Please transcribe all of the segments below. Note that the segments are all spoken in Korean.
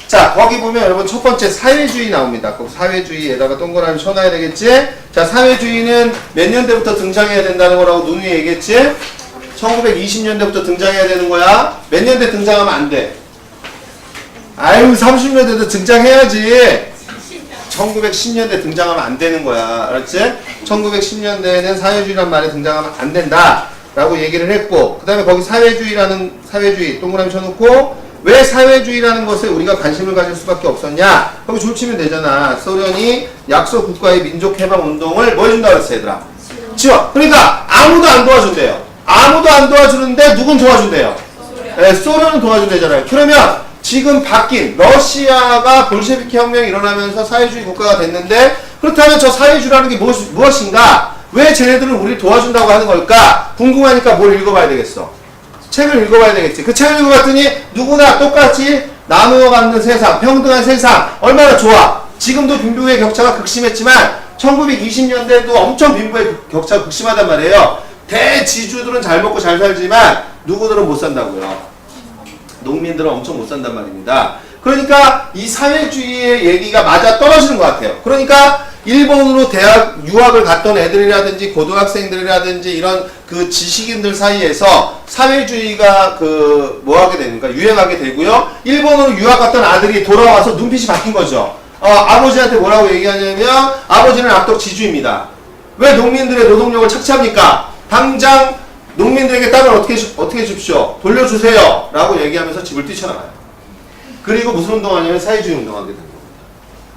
자, 거기 보면 여러분 첫 번째 사회주의 나옵니다. 꼭 사회주의에다가 동그라미 쳐놔야 되겠지? 자, 사회주의는 몇 년대부터 등장해야 된다는 거라고 누누이 얘기했지? 1920년대부터 등장해야 되는 거야. 몇 년대 등장하면 안 돼? 아유, 30년대도 등장해야지. 1910년대 등장하면 안 되는 거야. 알았지? 1910년대에는 사회주의란 말에 등장하면 안 된다. 라고 얘기를 했고, 그 다음에 거기 사회주의 동그라미 쳐놓고, 왜 사회주의라는 것에 우리가 관심을 가질 수밖에 없었냐? 거기 줄치면 되잖아. 소련이 약소 국가의 민족 해방 운동을 뭐 해준다고 그랬어, 얘들아? 지워. 그러니까 아무도 안 도와준대요. 아무도 안 도와주는데 누군 도와준대요? 네, 소련은 도와준대잖아요. 그러면 지금 바뀐 러시아가 볼셰비키 혁명이 일어나면서 사회주의 국가가 됐는데, 그렇다면 저 사회주의라는 게 무엇인가? 왜 쟤네들은 우리를 도와준다고 하는 걸까? 궁금하니까 뭘 읽어봐야 되겠어? 책을 읽어봐야 되겠지. 그 책을 읽어봤더니 누구나 똑같이 나누어 갖는 세상, 평등한 세상, 얼마나 좋아. 지금도 빈부의 격차가 극심했지만 1920년대도 엄청 빈부의 격차가 극심하단 말이에요. 대지주들은 잘 먹고 잘 살지만 누구들은 못 산다고요. 농민들은 엄청 못 산단 말입니다. 그러니까 이 사회주의의 얘기가 맞아 떨어지는 것 같아요. 그러니까 일본으로 대학 유학을 갔던 애들이라든지 고등학생들이라든지 이런 그 지식인들 사이에서 사회주의가 뭐 하게 됩니까? 유행하게 되고요. 일본으로 유학 갔던 아들이 돌아와서 눈빛이 바뀐 거죠. 아버지한테 뭐라고 얘기하냐면 아버지는 악덕지주입니다. 왜 농민들의 노동력을 착취합니까? 당장 농민들에게 땅을 어떻게 줍시오? 돌려주세요. 라고 얘기하면서 집을 뛰쳐나가요. 그리고 무슨 운동하냐면 사회주의 운동하게 됩니다.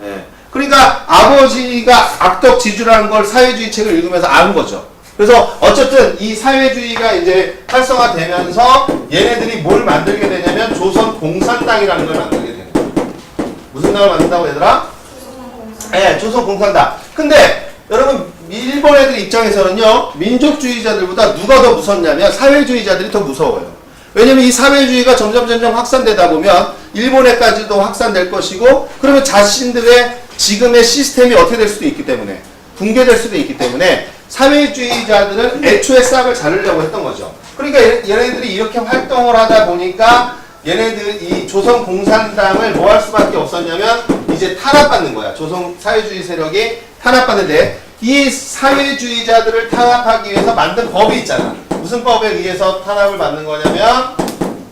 네. 그러니까 아버지가 악덕지주라는 걸 사회주의 책을 읽으면서 아는 거죠. 그래서 어쨌든 이 사회주의가 이제 활성화되면서 얘네들이 뭘 만들게 되냐면 조선공산당이라는 걸 만들게 되는 거예요. 무슨 당을 만든다고 얘들아? 네, 조선공산당. 근데 여러분 일본 애들 입장에서는요, 민족주의자들보다 누가 더 무섭냐면 사회주의자들이 더 무서워요. 왜냐면 이 사회주의가 점점 확산되다 보면 일본에까지도 확산될 것이고, 그러면 자신들의 지금의 시스템이 어떻게 될 수도 있기 때문에, 붕괴될 수도 있기 때문에 사회주의자들은 애초에 싹을 자르려고 했던 거죠. 그러니까 얘네들이 이렇게 활동을 하다 보니까 얘네들 이 조선공산당을 뭐 할 수밖에 없었냐면 이제 탄압받는 거야. 조선 사회주의 세력이 탄압받는데, 이 사회주의자들을 탄압하기 위해서 만든 법이 있잖아. 무슨 법에 의해서 탄압을 받는 거냐면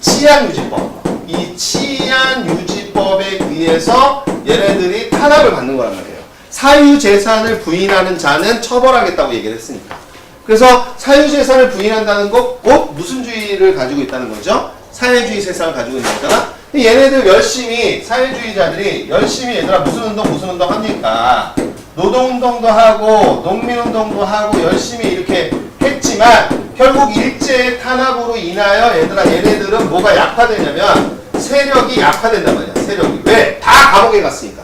치안유지법. 이 치안유지법에 의해서 얘네들이 탄압을 받는 거란 말이에요. 사유재산을 부인하는 자는 처벌하겠다고 얘기를 했으니까. 그래서 사유재산을 부인한다는 거 꼭 무슨 주의를 가지고 있다는 거죠? 사회주의 세상을 가지고 있는 거잖아. 얘네들 열심히, 사회주의자들이 열심히 얘들아 무슨 운동 합니까? 노동운동도 하고 농민운동도 하고 열심히 이렇게 했지만 결국 일제의 탄압으로 인하여 얘네들은 뭐가 약화되냐면 세력이 약화된단 말이야. 세력이. 왜? 다 감옥에 갔으니까.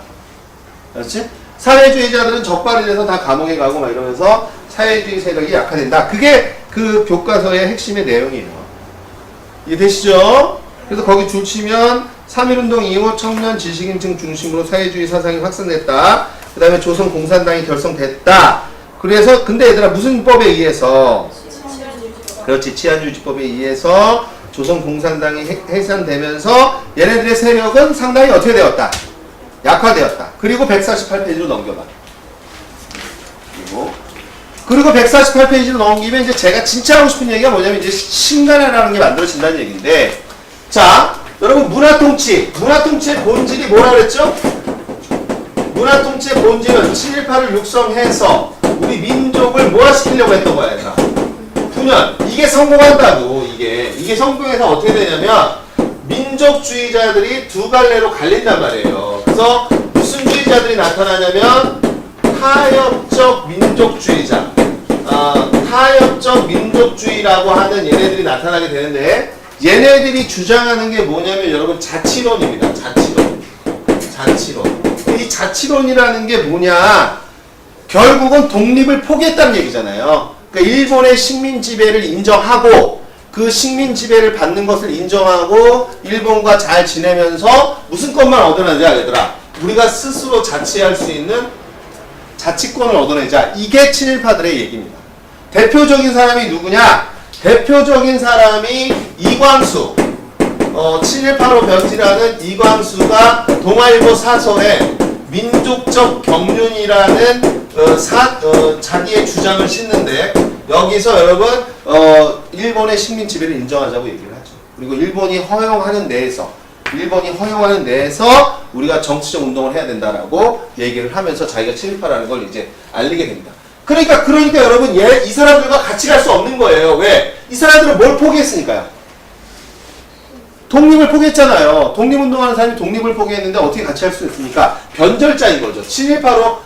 그렇지? 사회주의자들은 적발이 돼서 다 감옥에 가고 막 이러면서 사회주의 세력이 약화된다. 그게 그 교과서의 핵심의 내용이에요. 이해되시죠? 그래서 거기 줄치면 3.1운동 이후 청년 지식인층 중심으로 사회주의 사상이 확산됐다. 그 다음에 조선공산당이 결성됐다. 그래서 근데 얘들아 무슨 법에 의해서? 그렇지, 치안유지법에 의해서 조선공산당이 해산되면서 얘네들의 세력은 상당히 어떻게 되었다? 약화되었다. 그리고 148페이지로 넘겨봐. 그리고 148페이지로 넘기면 이제 제가 진짜 하고 싶은 얘기가 뭐냐면 이제 신간화라는 게 만들어진다는 얘기인데, 자, 여러분 문화통치의 본질이 뭐라 그랬죠? 문화통치의 본질은 7.18을 육성해서 우리 민족을 뭐하시키려고 했던 거야, 얘들아. 9년. 이게 성공한다고, 이게 성공해서 어떻게 되냐면, 민족주의자들이 두 갈래로 갈린단 말이에요. 그래서 무슨 주의자들이 나타나냐면, 타협적 민족주의자. 타협적 민족주의라고 하는 얘네들이 나타나게 되는데, 얘네들이 주장하는 게 뭐냐면, 여러분, 자치론입니다. 자치론. 이 자치론이라는 게 뭐냐? 결국은 독립을 포기했다는 얘기잖아요. 그러니까 일본의 식민 지배를 인정하고 그 식민 지배를 받는 것을 인정하고 일본과 잘 지내면서 무슨 것만 얻어내자, 얘들아? 우리가 스스로 자치할 수 있는 자치권을 얻어내자. 이게 친일파들의 얘기입니다. 대표적인 사람이 누구냐? 대표적인 사람이 이광수. 친일파로 변질하는 이광수가 동아일보 사설에 민족적 경륜이라는 자기의 주장을 싣는데 여기서 여러분 일본의 식민 지배를 인정하자고 얘기를 하죠. 그리고 일본이 허용하는 내에서 우리가 정치적 운동을 해야 된다라고 얘기를 하면서 자기가 친일파라는 걸 이제 알리게 됩니다. 그러니까 여러분 이 사람들과 같이 갈 수 없는 거예요. 왜? 이 사람들은 뭘 포기했으니까요. 독립을 포기했잖아요. 독립운동하는 사람이 독립을 포기했는데 어떻게 같이 할 수 있습니까? 변절자인 거죠. 친일파로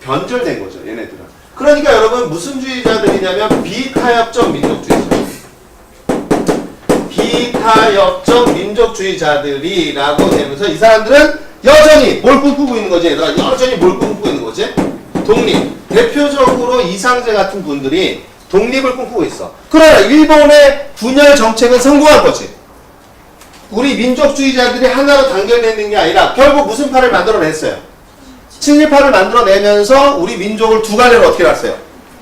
변절된 거죠. 얘네들은. 그러니까 여러분 무슨 주의자들이냐면 비타협적 민족주의자. 비타협적 민족주의자들이라고 되면서 이 사람들은 여전히 뭘 꿈꾸고 있는 거지? 얘들아 여전히 뭘 꿈꾸고 있는 거지? 독립. 대표적으로 이상재 같은 분들이 독립을 꿈꾸고 있어. 그러나 일본의 분열 정책은 성공한 거지. 우리 민족주의자들이 하나로 단결되는 게 아니라 결국 무슨 파를 만들어냈어요? 친일파를 만들어내면서 우리 민족을 두 갈래로 어떻게 놨어요?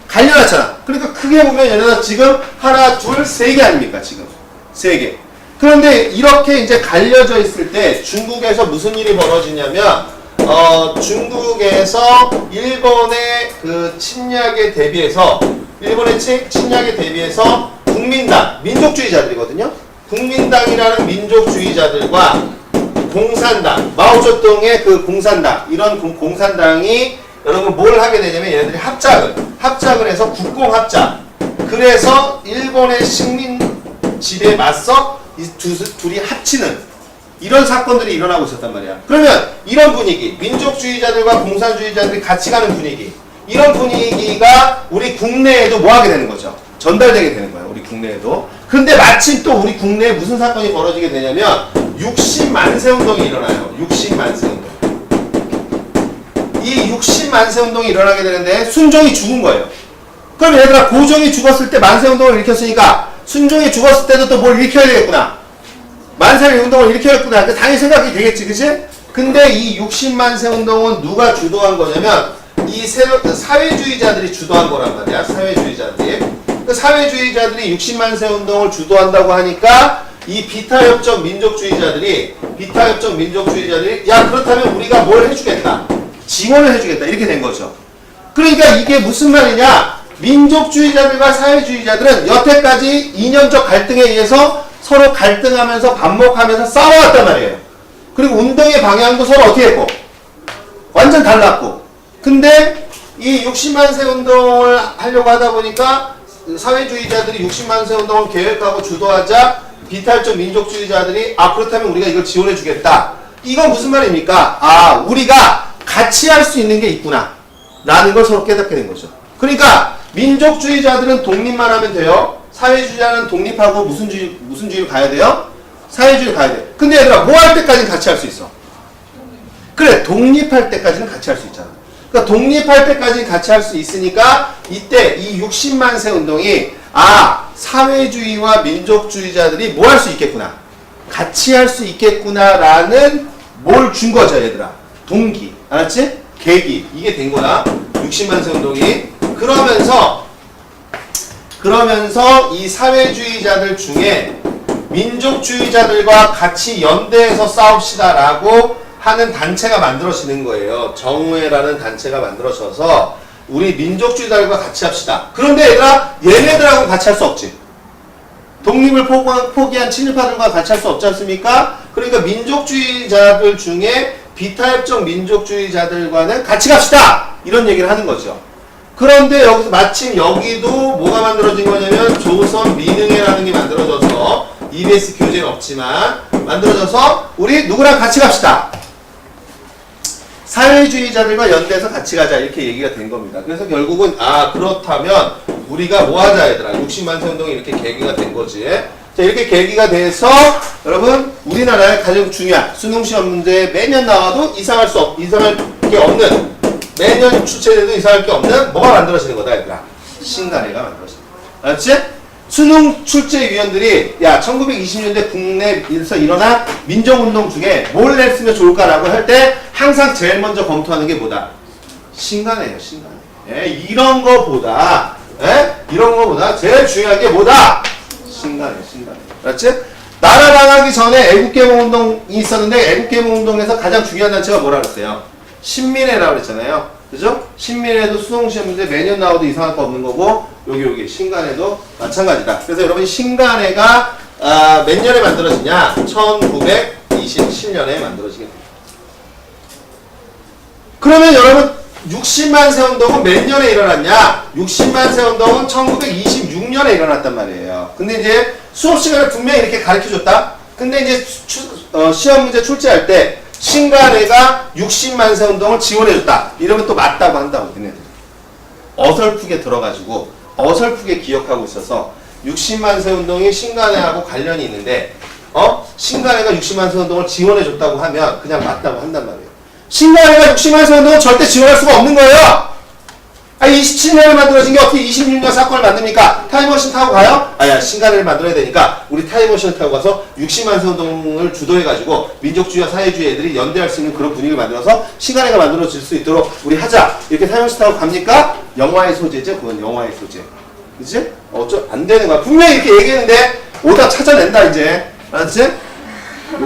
갈려놨잖아. 그러니까 크게 보면 얘네가 지금 하나, 둘, 세 개 아닙니까? 지금 세 개. 그런데 이렇게 이제 갈려져 있을 때 중국에서 무슨 일이 벌어지냐면 중국에서 일본의 그 침략에 대비해서 국민당, 민족주의자들이거든요. 국민당이라는 민족주의자들과 공산당, 마오쩌둥의 그 공산당, 이런 공산당이 여러분 뭘 하게 되냐면 얘네들이 합작을 해서 국공합작. 그래서 일본의 식민 지배에 맞서 이 둘이 합치는 이런 사건들이 일어나고 있었단 말이야. 그러면 이런 분위기, 민족주의자들과 공산주의자들이 같이 가는 분위기, 이런 분위기가 우리 국내에도 뭐 하게 되는 거죠? 전달되게 되는 거예요. 우리 국내에도. 근데 마침 또 우리 국내에 무슨 사건이 벌어지게 되냐면 60만세 운동이 일어나요. 60만세 운동. 이 60만세 운동이 일어나게 되는데 순종이 죽은 거예요. 그럼 얘들아 고종이 죽었을 때 만세 운동을 일으켰으니까 순종이 죽었을 때도 또 뭘 일으켜야 되겠구나. 만세 운동을 일으켜야겠구나. 당연히 생각이 되겠지, 그치? 근데 이 60만세 운동은 누가 주도한 거냐면 이 사회주의자들이 주도한 거란 말이야. 사회주의자들이. 그 사회주의자들이 60만세 운동을 주도한다고 하니까 이 비타협적 민족주의자들이 야 그렇다면 우리가 뭘 해주겠다. 지원을 해주겠다. 이렇게 된 거죠. 그러니까 이게 무슨 말이냐. 민족주의자들과 사회주의자들은 여태까지 이념적 갈등에 의해서 서로 갈등하면서 반목하면서 싸워왔단 말이에요. 그리고 운동의 방향도 서로 어떻게 했고 완전 달랐고. 근데 이 60만세 운동을 하려고 하다 보니까 사회주의자들이 60만세 운동을 계획하고 주도하자 비탈적 민족주의자들이 그렇다면 우리가 이걸 지원해 주겠다. 이건 무슨 말입니까? 우리가 같이 할 수 있는 게 있구나 라는 걸 서로 깨닫게 된 거죠. 그러니까 민족주의자들은 독립만 하면 돼요. 사회주의자는 독립하고 무슨 주의로 가야 돼요? 사회주의로 가야 돼. 근데 얘들아 뭐 할 때까지는 같이 할 수 있어? 그래 독립할 때까지는 같이 할 수 있잖아. 그러니까 독립할 때까지 같이 할 수 있으니까 이때 이 60만세 운동이 사회주의와 민족주의자들이 뭐 할 수 있겠구나. 같이 할 수 있겠구나라는 뭘 준 거죠, 얘들아. 동기. 알았지? 계기. 이게 된 거야. 60만세 운동이. 그러면서 이 사회주의자들 중에 민족주의자들과 같이 연대해서 싸웁시다라고 하는 단체가 만들어지는 거예요. 정우회라는 단체가 만들어져서 우리 민족주의자들과 같이 합시다. 그런데 얘들아 얘네들하고는 같이 할 수 없지. 독립을 포기한 친일파들과 같이 할 수 없지 않습니까? 그러니까 민족주의자들 중에 비타협적 민족주의자들과는 같이 갑시다. 이런 얘기를 하는 거죠. 그런데 여기서 마침 여기도 뭐가 만들어진 거냐면 조선민흥회라는 게 만들어져서 EBS 교재는 없지만 만들어져서 우리 누구랑 같이 갑시다. 사회주의자들과 연대해서 같이 가자 이렇게 얘기가 된 겁니다. 그래서 결국은 그렇다면 우리가 뭐 하자 얘들아. 60만세 운동이 이렇게 계기가 된 거지. 자 이렇게 계기가 돼서 여러분 우리나라의 가장 중요한 수능 시험 문제에 매년 나와도 이상할 게 없는 매년 출제돼도 이상할 게 없는 뭐가 만들어지는 거다 얘들아. 신간회가 만들어지는 거다. 알았지? 수능 출제위원들이 1920년대 국내에서 일어난 민족운동 중에 뭘 냈으면 좋을까라고 할 때 항상 제일 먼저 검토하는 게 뭐다? 신간회예요. 신간회. 이런 거보다 제일 중요한 게 뭐다? 신간회. 알았지? 나라 망하기 전에 애국개몽운동이 있었는데 애국개몽운동에서 가장 중요한 단체가 뭐라 그랬어요? 신민회라고 그랬잖아요. 그죠? 신민회도 수능시험 문제 매년 나와도 이상할 거 없는 거고 여기 신간회도 마찬가지다. 그래서 여러분 신간회가 몇 년에 만들어지냐? 1927년에 만들어지게 됩니다. 그러면 여러분 60만 세 운동은 몇 년에 일어났냐? 60만 세 운동은 1926년에 일어났단 말이에요. 근데 이제 수업 시간에 분명히 이렇게 가르쳐줬다? 근데 이제 시험 문제 출제할 때 신간회가 60만 세 운동을 지원해줬다. 이러면 또 맞다고 한다고, 걔네들. 어설프게 들어가지고, 어설프게 기억하고 있어서 60만 세 운동이 신간회하고 관련이 있는데, 신간회가 60만 세 운동을 지원해줬다고 하면 그냥 맞다고 한단 말이에요. 신간회가 60만 세 운동은 절대 지원할 수가 없는 거예요! 27년에 만들어진 게 어떻게 26년 사건을 만듭니까? 타임머신 타고 가요? 야, 신간회를 만들어야 되니까 우리 타임머신을 타고 가서 60만 세 운동을 주도해가지고 민족주의와 사회주의 애들이 연대할 수 있는 그런 분위기를 만들어서 신간회가 만들어질 수 있도록 우리 하자. 이렇게 타임머신 타고 갑니까? 영화의 소재죠? 그건 영화의 소재. 그치? 안 되는 거야. 분명히 이렇게 얘기했는데 오답 찾아낸다, 이제. 알았지?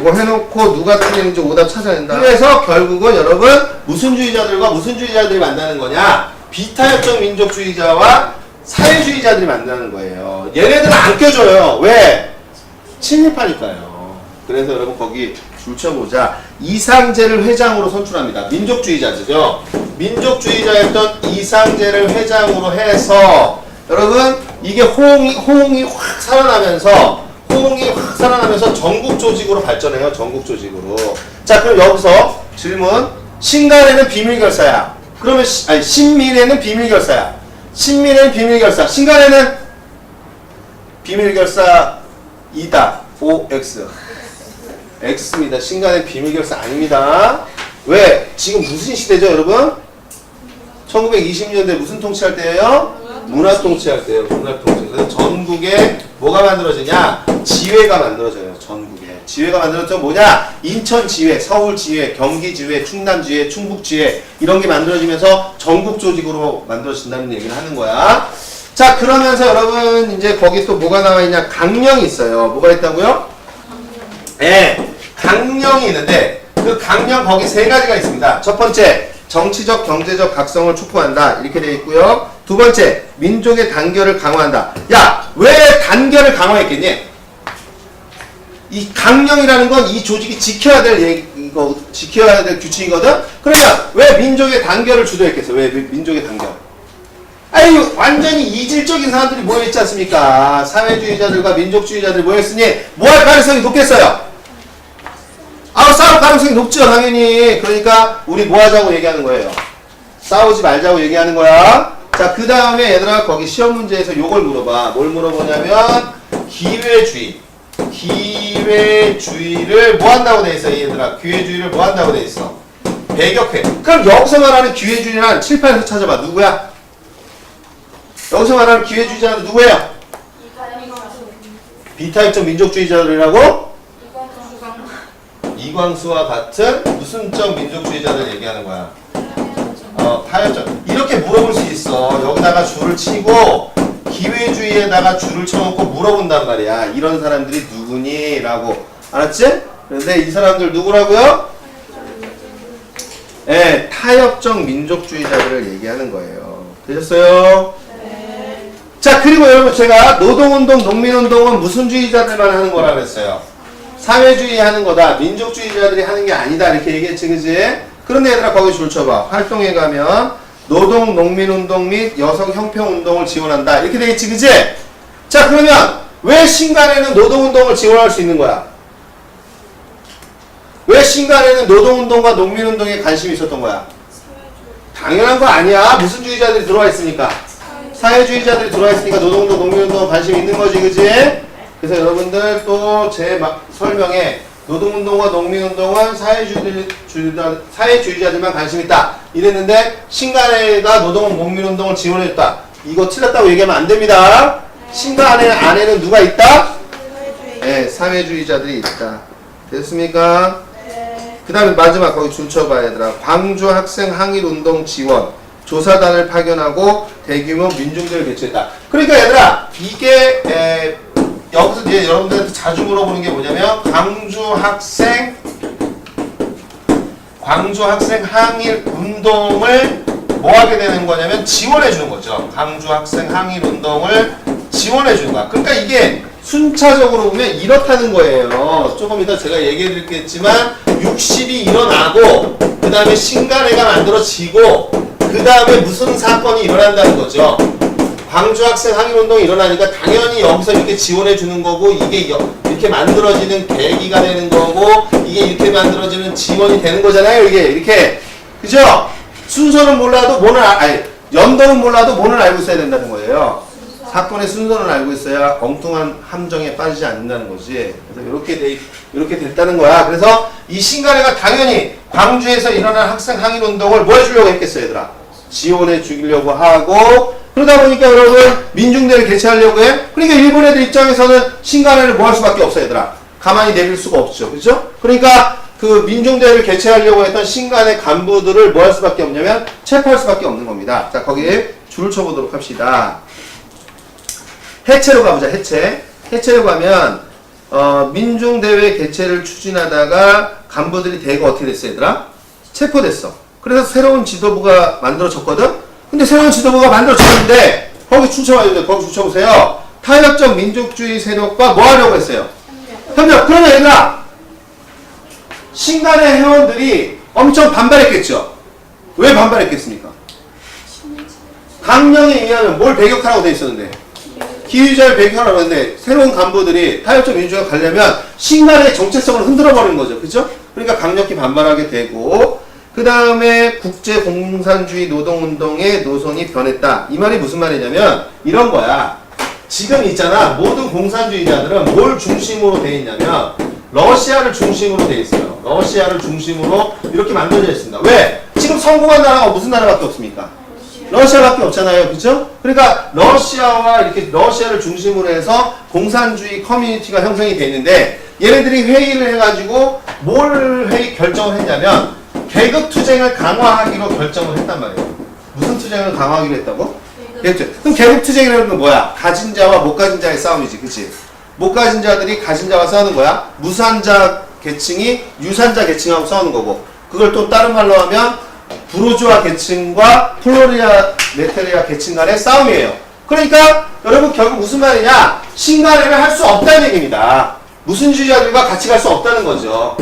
이거 해놓고 누가 틀리는지 오답 찾아낸다. 그래서 결국은 여러분 무슨 주의자들과 무슨 주의자들이 만나는 거냐? 비타협적 민족주의자와 사회주의자들이 만나는 거예요. 얘네들은 안 껴줘요. 왜? 친일파니까요. 그래서 여러분 거기 줄 쳐보자. 이상재를 회장으로 선출합니다. 민족주의자죠. 민족주의자였던 이상재를 회장으로 해서 여러분 이게 호응이 확 살아나면서 전국 조직으로 발전해요. 전국 조직으로. 자, 그럼 여기서 질문. 신간회는 비밀결사야. 그러면 신민회는 비밀결사야. 신민회는 비밀결사. 신간회는 비밀결사 2다. OX. X입니다. 신간회 비밀결사 아닙니다. 왜? 지금 무슨 시대죠, 여러분? 1920년대 무슨 통치할 때예요? 문화 통치할 때예요. 문화 통치. 그래서 전국에 뭐가 만들어지냐? 지회가 만들어져요. 전국에. 지회가 만들어져 뭐냐? 인천 지회, 서울 지회, 경기 지회, 충남 지회, 충북 지회 이런 게 만들어지면서 전국 조직으로 만들어진다는 얘기를 하는 거야. 자, 그러면서 여러분 이제 거기 또 뭐가 나와 있냐? 강령이 있어요. 뭐가 있다고요? 네, 강령이 있는데 그 강령 거기 세 가지가 있습니다. 첫 번째, 정치적, 경제적 각성을 촉구한다. 이렇게 되어 있고요. 두 번째, 민족의 단결을 강화한다. 야, 왜 단결을 강화했겠니? 이 강령이라는 건 이 조직이 지켜야 될 규칙이거든? 그러면 왜 민족의 단결을 주도했겠어? 왜 민족의 단결? 아니, 완전히 이질적인 사람들이 모여있지 않습니까? 사회주의자들과 민족주의자들이 모여있으니 뭐 할 가능성이 높겠어요? 싸울 가능성이 높죠, 당연히. 그러니까 우리 뭐 하자고 얘기하는 거예요? 싸우지 말자고 얘기하는 거야. 자, 그 다음에 얘들아 거기 시험 문제에서 요걸 물어봐. 뭘 물어보냐면 기회주의. 기회주의를 뭐 한다고 돼 있어, 얘들아? 기회주의를 뭐 한다고 돼 있어? 배격해. 그럼 여기서 말하는 기회주의란 칠판에서 찾아봐. 누구야? 여기서 말하는 기회주의자는 누구예요? 비타협적 민족주의자들이라고? 이광수와 같은 무슨적 민족주의자들 얘기하는 거야. 타협적. 이렇게 물어볼 수 있어. 여기다가 줄을 치고 기회주의에다가 줄을 쳐놓고 물어본단 말이야. 이런 사람들이 누구니? 라고. 알았지? 그런데 이 사람들 누구라고요? 네, 타협적 민족주의자들을 얘기하는 거예요. 되셨어요? 네. 자, 그리고 여러분 제가 노동운동, 농민운동은 무슨 주의자들만 하는 거라 그랬어요? 사회주의 하는 거다. 민족주의자들이 하는 게 아니다. 이렇게 얘기했지, 그지? 그런데 얘들아 거기 줄 쳐봐. 활동에 가면 노동, 농민운동 및 여성 형평운동을 지원한다. 이렇게 되겠지, 그지? 자, 그러면 왜 신간회는 노동운동을 지원할 수 있는 거야? 왜 신간회는 노동운동과 농민운동에 관심이 있었던 거야? 당연한 거 아니야. 무슨 주의자들이 들어와 있으니까? 사회주의자들이 들어와 있으니까 노동운동, 농민운동 관심이 있는 거지, 그지? 그래서 여러분들 또 제 설명에 노동운동과 농민운동은 사회주의자들만 관심 있다. 이랬는데 신간회가 노동, 농민운동을 지원해줬다. 이거 틀렸다고 얘기하면 안 됩니다. 신간회 안에는 누가 있다? 네, 사회주의자들이 있다. 됐습니까? 네. 그 다음에 마지막 거기 줄 쳐봐, 얘들아. 광주 학생 항일운동 지원. 조사단을 파견하고 대규모 민중대를 개최했다. 그러니까 얘들아, 이게 여기서 이제 여러분들한테 자주 물어보는 게 뭐냐면 광주 학생 항일 운동을 뭐 하게 되는 거냐면 지원해 주는 거죠. 광주 학생 항일 운동을 지원해 주는 거야. 그러니까 이게 순차적으로 보면 이렇다는 거예요. 조금 이따 제가 얘기해 드리겠지만 60이 일어나고 그 다음에 신간회가 만들어지고 그 다음에 무슨 사건이 일어난다는 거죠. 광주 학생 항일운동이 일어나니까 당연히 여기서 이렇게 지원해 주는 거고 이게 이렇게 만들어지는 계기가 되는 거고 이게 이렇게 만들어지는 지원이 되는 거잖아요. 이게 이렇게 그죠? 순서는 몰라도 연도는 몰라도 뭐는 알고 있어야 된다는 거예요. 사건의 순서는 알고 있어야 엉뚱한 함정에 빠지지 않는다는 거지. 그래서 이렇게 됐다는 거야. 그래서 이 신간회가 당연히 광주에서 일어난 학생 항일운동을 뭐 해주려고 했겠어요, 얘들아? 지원해 주려고 하고 그러다 보니까 여러분 민중대를 개최하려고 해. 그러니까 일본 애들 입장에서는 신간회를 뭐 할 수밖에 없어, 얘들아. 가만히 내릴 수가 없죠, 그렇죠? 그러니까 그 민중대회를 개최하려고 했던 신간회 간부들을 뭐 할 수밖에 없냐면 체포할 수밖에 없는 겁니다. 자, 거기에 줄을 쳐보도록 합시다. 해체로 가보자. 해체로 가면 민중대회 개최를 추진하다가 간부들이 대거 어떻게 됐어, 얘들아? 체포됐어. 그래서 새로운 지도부가 만들어졌거든? 근데 새로운 지도부가 만들어졌는데 거기 추천해야 돼. 거기 추천보세요. 타협적 민족주의 세력과 뭐 하려고 했어요? 협력. 그러면 얘들아 신간의 회원들이 엄청 반발했겠죠? 왜 반발했겠습니까? 강령에 의하면 뭘 배격하라고 돼 있었는데 기후자를 배격하라고 했는데 새로운 간부들이 타협적 민주주의가 가려면 신간의 정체성을 흔들어버리는 거죠. 그죠? 그러니까 강력히 반발하게 되고 그 다음에 국제공산주의 노동운동의 노선이 변했다. 이 말이 무슨 말이냐면 이런 거야. 지금 있잖아. 모든 공산주의자들은 뭘 중심으로 돼 있냐면 러시아를 중심으로 돼 있어요. 러시아를 중심으로 이렇게 만들어져 있습니다. 왜? 지금 성공한 나라가 무슨 나라밖에 없습니까? 러시아밖에 없잖아요. 그죠? 그러니까 러시아와 이렇게 러시아를 중심으로 해서 공산주의 커뮤니티가 형성이 돼 있는데 얘네들이 회의를 해가지고 뭘 결정을 했냐면 계급 투쟁을 강화하기로 결정을 했단 말이에요. 무슨 투쟁을 강화하기로 했다고? 그럼 계급 투쟁이라는 건 뭐야? 가진 자와 못 가진 자의 싸움이지. 그치? 못 가진 자들이 가진 자와 싸우는 거야. 무산자 계층이 유산자 계층하고 싸우는 거고 그걸 또 다른 말로 하면 부르주아 계층과 플로리아메테리아 계층 간의 싸움이에요. 그러니까 여러분 결국 무슨 말이냐? 신간회를 할 수 없다는 얘기입니다. 무슨주의자들과 같이 갈 수 없다는 거죠.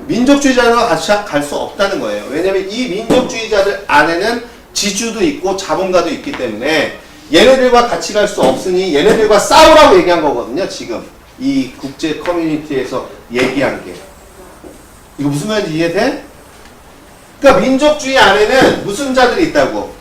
민족주의자들과 같이 갈 수 없다는 거예요. 왜냐면 이 민족주의자들 안에는 지주도 있고 자본가도 있기 때문에 얘네들과 같이 갈 수 없으니 얘네들과 싸우라고 얘기한 거거든요. 지금 이 국제 커뮤니티에서 얘기한 게 이거 무슨 말인지 이해돼? 그러니까 민족주의 안에는 무슨 자들이 있다고?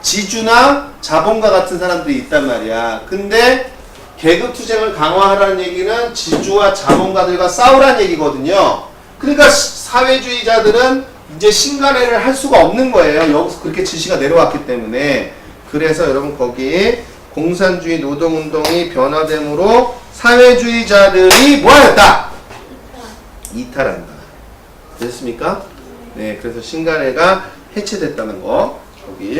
지주나 자본가 같은 사람들이 있단 말이야. 근데 계급투쟁을 강화하라는 얘기는 지주와 자본가들과 싸우라는 얘기거든요. 그러니까 사회주의자들은 이제 신간회를 할 수가 없는 거예요. 여기서 그렇게 지시가 내려왔기 때문에. 그래서 여러분 거기 공산주의 노동운동이 변화됨으로 사회주의자들이 뭐하였다? 이탈한다. 됐습니까? 네, 그래서 신간회가 해체됐다는 거 거기